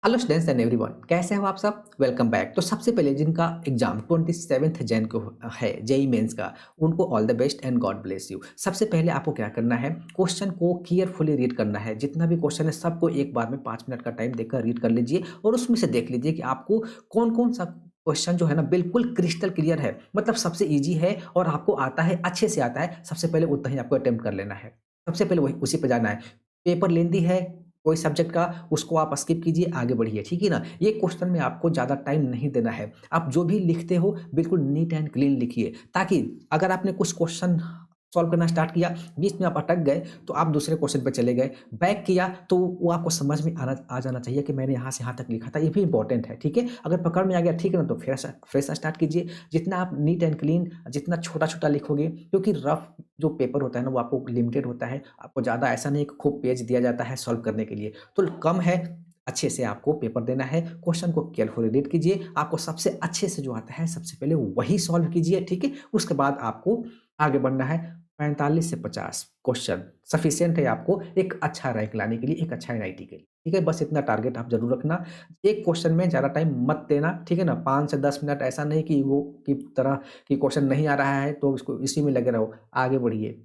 Hello students and everyone, कैसे हो आप सब। Welcome back. तो सबसे पहले जिनका एग्जाम 27 जैन को है जेई मेंस का, उनको all the best and God bless you. सबसे पहले आपको क्या करना है, क्वेश्चन को केयरफुली रीड करना है। जितना भी क्वेश्चन है सबको एक बार में 5 मिनट का टाइम देकर रीड कर लीजिए और उसमें से देख लीजिए कि आपको कौन कौन सा क्वेश्चन जो है ना बिल्कुल क्रिस्टल क्लियर है, मतलब सबसे ईजी है और आपको आता है, अच्छे से आता है। सबसे पहले उतना ही आपको अटेम्प्ट कर लेना है। सबसे पहले वही उसी पे जाना है। पेपर लेंदी है कोई सब्जेक्ट का, उसको आप स्किप कीजिए, आगे बढ़िए, ठीक है ना। ये क्वेश्चन में आपको ज़्यादा टाइम नहीं देना है। आप जो भी लिखते हो बिल्कुल नीट एंड क्लीन लिखिए, ताकि अगर आपने कुछ क्वेश्चन सॉल्व करना स्टार्ट किया, बीच में आप अटक गए तो आप दूसरे क्वेश्चन पे चले गए। बैक किया तो वो आपको समझ में आना आ जाना चाहिए कि मैंने यहाँ से यहाँ तक लिखा था। ये भी इंपॉर्टेंट है, ठीक है। अगर पकड़ में आ गया, ठीक है ना, तो फ्रेश फ्रेश स्टार्ट कीजिए। जितना आप नीट एंड क्लीन, जितना छोटा छोटा लिखोगे, क्योंकि रफ जो पेपर होता है ना वो आपको लिमिटेड होता है। आपको ज़्यादा ऐसा नहीं कि खूब पेज दिया जाता है सॉल्व करने के लिए, तो कम है। अच्छे से आपको पेपर देना है, क्वेश्चन को केयरफुली रीड कीजिए। आपको सबसे अच्छे से जो आता है सबसे पहले वही सॉल्व कीजिए, ठीक है। उसके बाद आपको आगे बढ़ना है। 45 से 50 क्वेश्चन सफिशिएंट है आपको एक अच्छा रैंक लाने के लिए, एक अच्छा एनआईटी के लिए, ठीक है। बस इतना टारगेट आप जरूर रखना। एक क्वेश्चन में ज़्यादा टाइम मत देना, ठीक है ना। 5 से 10 मिनट, ऐसा नहीं कि वो की तरह कि क्वेश्चन नहीं आ रहा है तो उसको इसी में लगे रहो। आगे बढ़िए,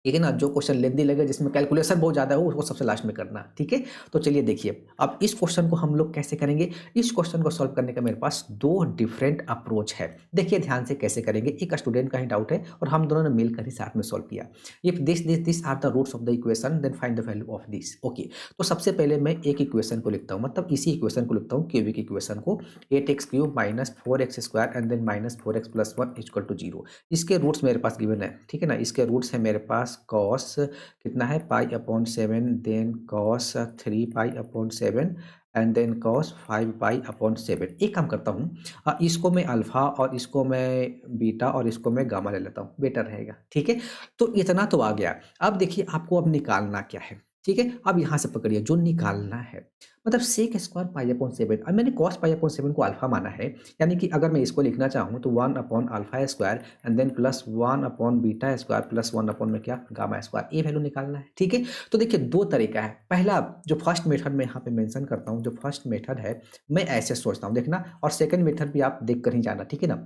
ठीक है ना। जो क्वेश्चन लेंदी लगे, जिसमें कैलकुलेशन बहुत ज़्यादा हो, उसको सबसे लास्ट में करना, ठीक है। तो चलिए देखिए, अब इस क्वेश्चन को हम लोग कैसे करेंगे। इस क्वेश्चन को सॉल्व करने का मेरे पास दो डिफरेंट अप्रोच है। देखिए ध्यान से कैसे करेंगे। एक स्टूडेंट का ही डाउट है और हम दोनों ने मिलकर ही साथ में सॉल्व किया। If this are the roots of the equation then find the value of this. Okay, तो सबसे पहले मैं एक इक्वेशन को लिखता हूँ, मतलब इसी इक्वेशन को लिखता हूँ, क्यूबिक इक्वेशन को। 8x³ minus 4x² and then minus 4x+1 equal to 0। इसके रूट्स मेरे पास गिवन है, ठीक है ना। इसके रूट्स है मेरे पास कॉस कितना है, पाई/7, देन कॉस 3 पाई/7 एंड देन कॉस 5 पाई/7। एक काम करता हूँ, इसको मैं अल्फा और इसको मैं बीटा और इसको मैं गामा ले लेता हूँ, बेटर रहेगा, ठीक है। तो इतना तो आ गया। अब देखिए आपको अब निकालना क्या है, ठीक है। अब यहाँ से पकड़िए, जो निकालना है मतलब sec² पाई/7। अब मैंने cos पाई/7 को अल्फा माना है, यानी कि अगर मैं इसको लिखना चाहूँ तो 1/α² एंड देन प्लस 1/β² प्लस 1/ में क्या, गामा²। ये वैल्यू निकालना है, ठीक है। तो देखिए दो तरीका है। पहला जो फर्स्ट मेथड में यहाँ पे मेंशन करता हूँ, जो फर्स्ट मेथड है मैं ऐसे सोचता हूँ, देखना। और सेकंड मेथड भी आप देख कर ही जाना, ठीक है ना।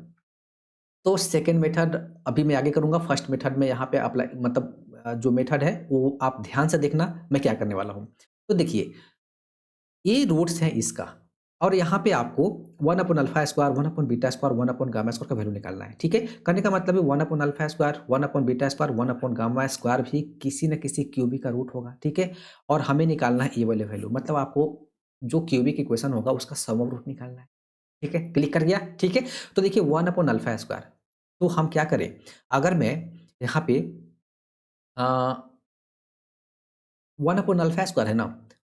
तो सेकंड मेथड अभी मैं आगे करूँगा। फर्स्ट मेथड में यहाँ पे अप्लाई, मतलब जो मेथड है वो आप ध्यान से देखना मैं क्या करने वाला हूँ। तो देखिए ये रूट्स है इसका, और यहाँ पे आपको 1/α², 1/β², 1/γ² का वैल्यू निकालना है, ठीक है। कहने का मतलब है 1/α², 1/β², 1/γ² भी किसी न किसी क्यूबिक का रूट होगा, ठीक है। और हमें निकालना है ये वाले वैल्यू, मतलब आपको जो क्यूबिक इक्वेशन होगा उसका सम ऑफ रूट निकालना है, ठीक है। क्लिक कर गया, ठीक है। तो देखिए 1/α², तो हम क्या करें, अगर मैं यहाँ पे अ 1/α² है ना,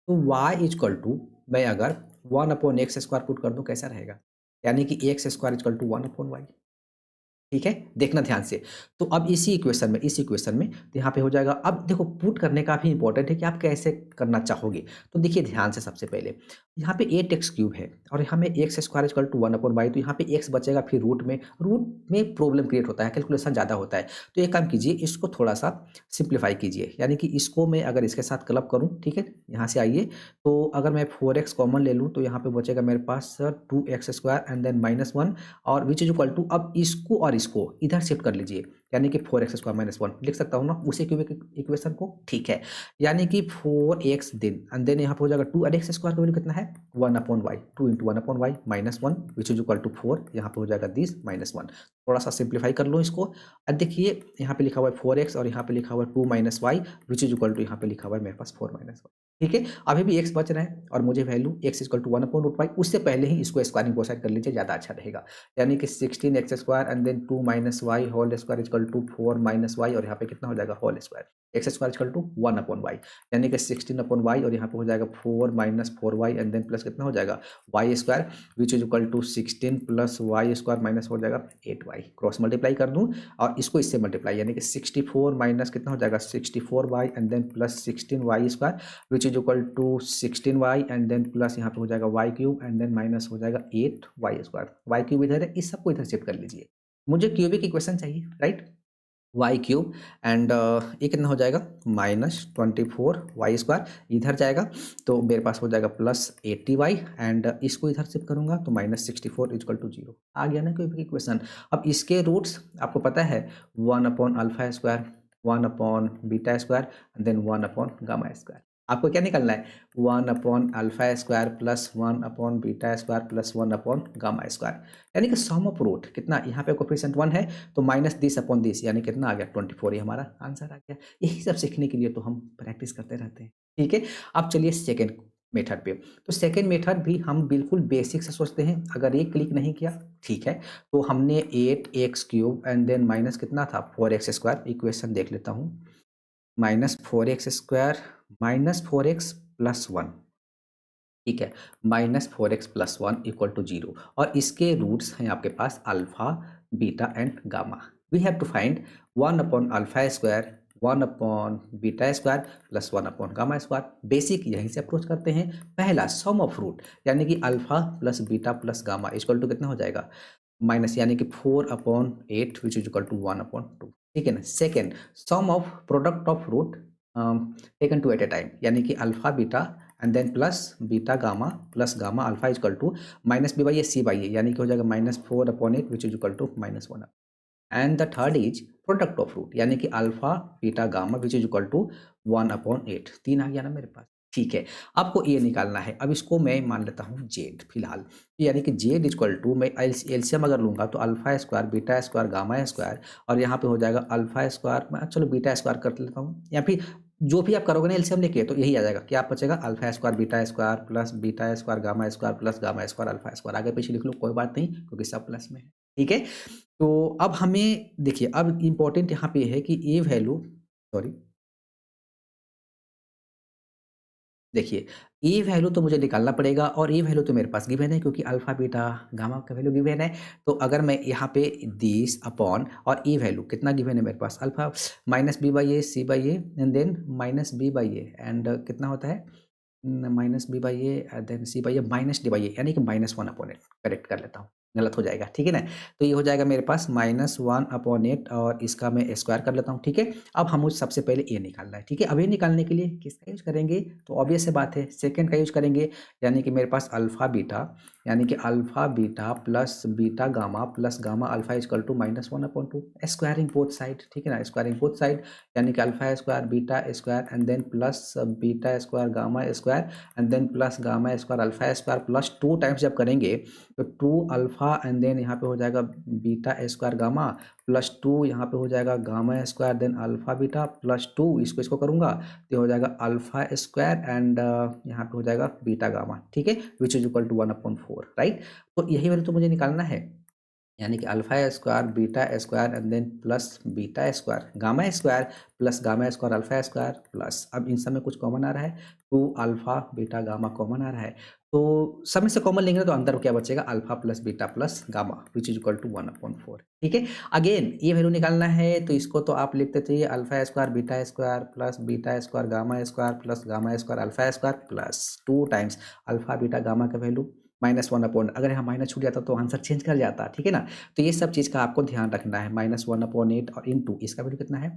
तो y इक्वल टू, मैं अगर 1/x² पुट कर दूँ कैसा रहेगा? यानी कि x² इक्वल टू 1/y, ठीक है? देखना ध्यान से। तो अब इसी इक्वेशन में तो यहाँ पे हो जाएगा। अब देखो पुट करने का भी इम्पोर्टेंट है कि आप कैसे करना चाहोगे। तो देखिए ध्यान से, सबसे पहले यहाँ पे 8x³ है और यहाँ में x² इक्वल टू 1/y, तो यहाँ पे x बचेगा, फिर रूट में प्रॉब्लम क्रिएट होता है, कैलकुलेशन ज़्यादा होता है। तो एक काम कीजिए, इसको थोड़ा-सा सिम्प्लीफाई कीजिए, यानी कि इसको मैं अगर इसके साथ क्लब करूँ, ठीक है? यहाँ से आइए, तो अगर मैं 4x कॉमन ले लूँ तो यहाँ पे बचेगा मेरे पास 2x² एंड देन -1 और विच इज इक्वल टू, अब इसको और इसको इधर शिफ्ट कर लीजिए, यानी कि 4x² - 1 लिख सकता हूँ ना उसी क्यूबिक इक्वेशन को, ठीक है। यानी कि 4x दिन एंड देन यहाँ पे हो जाएगा 2 और x² का वैल्यू कितना है, 1/y, 2 × 1/y -1 which is equal to 4। यहाँ पे हो जाएगा दिस -1। थोड़ा सा सिंप्लीफाई कर लो इसको। अब देखिए यहाँ पे लिखा हुआ है 4x और यहाँ पे लिखा हुआ है 2 - y which is equal to, यहाँ पे लिखा हुआ है मेरे पास 4 - y, ठीक है। अभी भी x बच रहा है और मुझे value x equal to 1/√y, उससे पहले ही इसको स्क्वायरिंग बोथ साइड कर लीजिए, ज़्यादा अच्छा रहेगा। यानी कि 16x² and then 2 - y whole square equal to 4 - y और यहाँ पे कितना हो जाएगा whole square, x² equal to 1/y, यानी कि 16/y और यहाँ पे हो जाएगा 4 - 4y एंड देन प्लस कितना हो जाएगा y² which is equal to 16 plus y² minus हो जाएगा 8y। क्रॉस मल्टीप्लाई कर दूँ और इसको इससे मल्टीप्लाई, यानी कि 64 माइनस कितना हो जाएगा 64y and then plus 16y² which is equal to 16y and then plus यहाँ पे हो जाएगा y³ एंड देन माइनस हो जाएगा 8y²। y³ इधर है, इस सबको इधर शिफ्ट कर लीजिए। मुझे क्यूबिक इक्वेशन चाहिए, राइट। वाई क्यूब एंड ये कितना हो जाएगा -24 y², इधर जाएगा तो मेरे पास हो जाएगा +80y एंड इसको इधर शिफ्ट करूंगा तो -64 = 0 आ गया ना कोई इक्वेशन। अब इसके रूट्स आपको पता है 1/α², 1/β² देन 1/γ²। आपको क्या निकलना है 1/α² प्लस 1/β² प्लस 1/γ², यानी कि सम ऑफ रूट कितना, यहाँ पे कोफिशिएंट 1 है तो -10/10 यानी कितना आ गया 24, ये हमारा आंसर आ गया। यही सब सीखने के लिए तो हम प्रैक्टिस करते रहते हैं, ठीक है। अब चलिए सेकेंड मेथड पे। तो सेकेंड मेथड भी हम बिल्कुल बेसिक से सोचते हैं। अगर ये क्लिक नहीं किया ठीक है, तो हमने 8x³ एंड देन माइनस कितना था 4x²। इक्वेशन देख लेता हूँ, -4x² -4x प्लस 1, ठीक है, -4x प्लस 1 = 0 और इसके रूट्स हैं आपके पास alpha, beta and gamma. We have to find 1/α², 1/β² plus 1/γ²। Basic यहीं से अप्रोच करते हैं। पहला सम ऑफ रूट यानी कि alpha plus beta plus gamma equal to कितना हो जाएगा माइनस, यानी कि 4/8 विच इज इक्वल टू 1/2, ठीक है ना। Second sum of product of root taken two at a time, यानी कि alpha beta and then plus beta gamma plus gamma alpha equal to -b/c/a, यानी कि हो जाएगा -4/8 which is equal to -1। And the third is product of root, यानी कि alpha beta gamma which is equal to 1/8। 3 आ गया ना मेरे पास, ठीक है। आपको ये निकालना है। अब इसको मैं मान लेता हूँ जेड फिलहाल, यानी कि जेड इक्वल टू मैं एलसीएम अगर लूंगा तो अल्फा² बीटा² गामा² और यहाँ पे हो जाएगा अल्फा², मैं चलो बीटा² कर लेता हूँ, या फिर जो भी आप करोगे ना एलसीएम लेके तो यही आ जाएगा। क्या बचेगा अल्फा² बीटा² प्लस बीटा² गामा² प्लस गामा² अल्फा²। आगे पीछे लिख लो कोई बात नहीं, क्योंकि सब प्लस में है, ठीक है। तो अब हमें देखिए, अब इम्पोर्टेंट यहाँ पे है कि ये वैल्यू, सॉरी देखिए, ये वैल्यू तो मुझे निकालना पड़ेगा और ये वैल्यू तो मेरे पास गिवन है, क्योंकि अल्फा बीटा गामा का वैल्यू गिवन है। तो अगर मैं यहाँ पे 10 अपॉन और ये वैल्यू कितना गिवन है मेरे पास alpha -b/a c/a and then -b/a and कितना होता है -b/a देन c/a -d/a, यानी कि -1/8 करेक्ट कर लेता हूँ, गलत हो जाएगा, ठीक है ना। तो ये हो जाएगा मेरे पास -1/8 और इसका मैं स्क्वायर कर लेता हूँ, ठीक है। अब हम मुझे सबसे पहले ये निकालना है, ठीक है। अब ये निकालने के लिए किसका यूज करेंगे, तो ऑब्वियस से बात है सेकंड का यूज करेंगे, यानी कि मेरे पास अल्फा बीटा, यानी कि alpha beta plus beta gamma plus gamma alpha equal to -1/2 squaring both side, ठीक है ना, स्क्वायरिंग बोथ साइड, यानी कि अल्फा² बीटा² एंड देन प्लस बीटा² गामा² एंड देन प्लस गामा² अल्फा² प्लस 2 टाइम्स जब करेंगे तो 2 अल्फा एंड देन यहाँ पे हो जाएगा बीटा² गामा प्लस 2 यहाँ पे हो जाएगा गामा² देन अल्फा बीटा प्लस 2 इसको इसको करूँगा तो हो जाएगा अल्फा² एंड यहाँ पे हो जाएगा बीटा गामा, ठीक है, which is equal to 1/4, right. तो यही वैल्यू तो मुझे निकालना है, यानी कि अल्फा² बीटा² एंड देन प्लस बीटा² गामा² प्लस गामा² अल्फा² प्लस, अब इन सब में कुछ कॉमन आ रहा है 2 अल्फा बीटा गामा कॉमन आ रहा है, तो सब में से कॉमन लेंगे तो अंदर क्या बचेगा alpha plus beta plus gamma which is equal to 1/4, ठीक है। अगेन ये वैल्यू निकालना है तो इसको तो आप लिखते थे अल्फा² बीटा² प्लस बीटा² गामा² प्लस गामा² अल्फा² plus 2 times alpha beta gamma का वैल्यू -1/, अगर यहाँ माइनस छूट जाता तो आंसर चेंज कर जाता, ठीक है ना। तो ये सब चीज़ का आपको ध्यान रखना है, -1/8 और इंटू इसका वैल्यू कितना है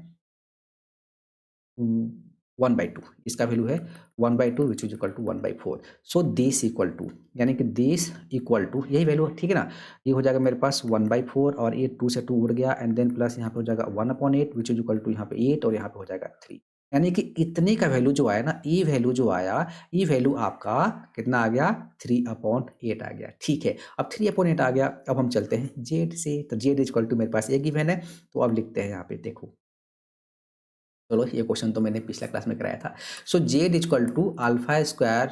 1/2, इसका वैल्यू है 1/2 which is equal to 1/4। So this equal to, यानी कि दिस इक्वल टू यही वैल्यू है, ठीक है ना। ये हो जाएगा मेरे पास 1/4 और ये 2 से 2 उड़ गया एंड देन प्लस यहाँ पे हो जाएगा 1/8 विच इज इक्वल टू यहाँ पे 8 और यहाँ पे हो जाएगा 3, यानी कि इतने का वैल्यू जो आया ना, ये वैल्यू जो आया, ये वैल्यू आपका कितना आ गया 3/8 आ गया, ठीक है। अब 3/8 आ गया, अब हम चलते हैं जेड से, तो जेड इक्वल टू मेरे पास ये गिवन है, तो अब लिखते हैं यहाँ पे देखो, चलो ये क्वेश्चन तो मैंने पिछला क्लास में कराया था। सो जेड इक्वल टू अल्फा²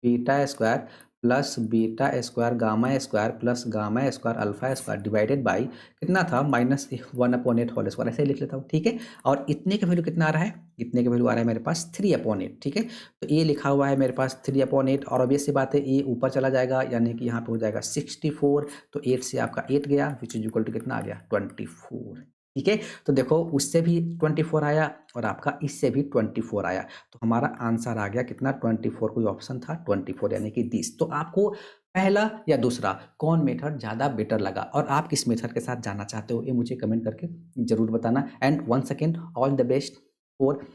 बीटा² प्लस बीटा² गामा² प्लस गामा² अल्फा² डिवाइडेड बाई कितना था -1/8 होल स्क्वायर, ऐसे ही लिख लेता हूँ, ठीक है। और इतने का वैल्यू कितना आ रहा है, इतने का वैल्यू आ रहा है मेरे पास 3/8, ठीक है। तो ये लिखा हुआ है मेरे पास 3/8 और ऑब्वियस सी बात है ये ऊपर चला जाएगा, यानी कि यहाँ पे हो जाएगा 64, तो 8 से आपका 8 गया विच इज इक्वल टू कितना आ गया 24, ठीक है। तो देखो उससे भी 24 आया और आपका इससे भी 24 आया, तो हमारा आंसर आ गया कितना 24, कोई ऑप्शन था 24, यानी कि दिस। तो आपको पहला या दूसरा कौन मेथड ज़्यादा बेटर लगा और आप किस मेथड के साथ जाना चाहते हो ये मुझे कमेंट करके ज़रूर बताना। And once again all the best for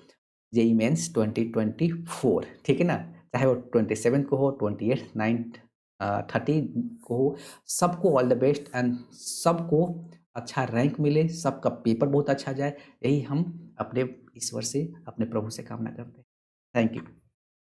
JEE mains 2024, ठीक है ना? चाहे वो 27 को हो, 28, 9, 30 को हो, सबको ऑल द बेस्ट एंड सबको अच्छा रैंक मिले, सबका पेपर बहुत अच्छा जाए, यही हम अपने ईश्वर से, अपने प्रभु से कामना करते हैं। Thank you.